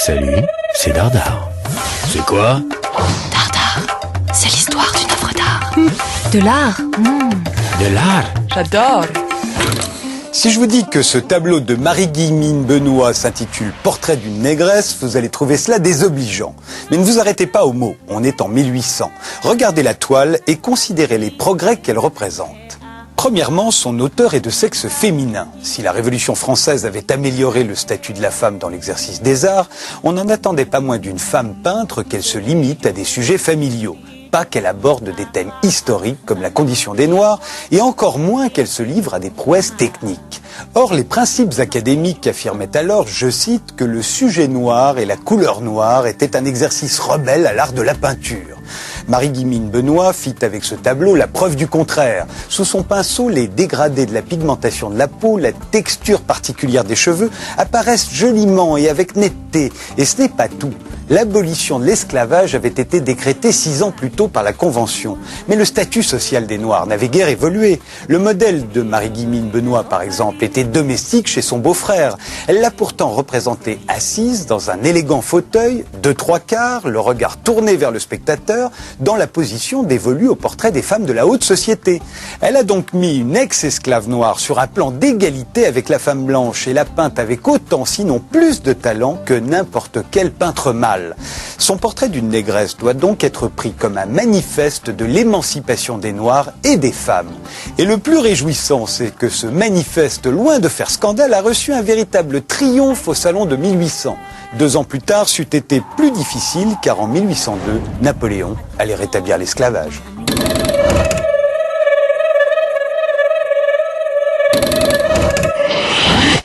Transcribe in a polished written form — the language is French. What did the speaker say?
Salut, c'est Dardar. C'est quoi? Dardar, c'est l'histoire d'une œuvre d'art. De l'art. De l'art? J'adore. Si je vous dis que ce tableau de Marie-Guillemine Benoît s'intitule « Portrait d'une négresse », vous allez trouver cela désobligeant. Mais ne vous arrêtez pas aux mots, on est en 1800. Regardez la toile et considérez les progrès qu'elle représente. Premièrement, son auteur est de sexe féminin. Si la Révolution française avait amélioré le statut de la femme dans l'exercice des arts, on n'en attendait pas moins d'une femme peintre qu'elle se limite à des sujets familiaux. Pas qu'elle aborde des thèmes historiques comme la condition des Noirs, et encore moins qu'elle se livre à des prouesses techniques. Or, les principes académiques affirmaient alors, je cite, que le sujet noir et la couleur noire étaient un exercice rebelle à l'art de la peinture. Marie-Guillemine Benoît fit avec ce tableau la preuve du contraire. Sous son pinceau, les dégradés de la pigmentation de la peau, la texture particulière des cheveux apparaissent joliment et avec netteté. Et ce n'est pas tout. L'abolition de l'esclavage avait été décrétée 6 ans plus tôt par la Convention. Mais le statut social des Noirs n'avait guère évolué. Le modèle de Marie-Guillemine Benoît, par exemple, était domestique chez son beau-frère. Elle l'a pourtant représentée assise dans un élégant fauteuil, de 3/4, le regard tourné vers le spectateur, dans la position dévolue au portrait des femmes de la haute société. Elle a donc mis une ex-esclave noire sur un plan d'égalité avec la femme blanche et l'a peinte avec autant, sinon plus de talent que n'importe quel peintre mâle. Son portrait d'une négresse doit donc être pris comme un manifeste de l'émancipation des Noirs et des femmes. Et le plus réjouissant, c'est que ce manifeste, loin de faire scandale, a reçu un véritable triomphe au salon de 1800. 2 ans plus tard, c'eût été plus difficile car en 1802, Napoléon allait rétablir l'esclavage.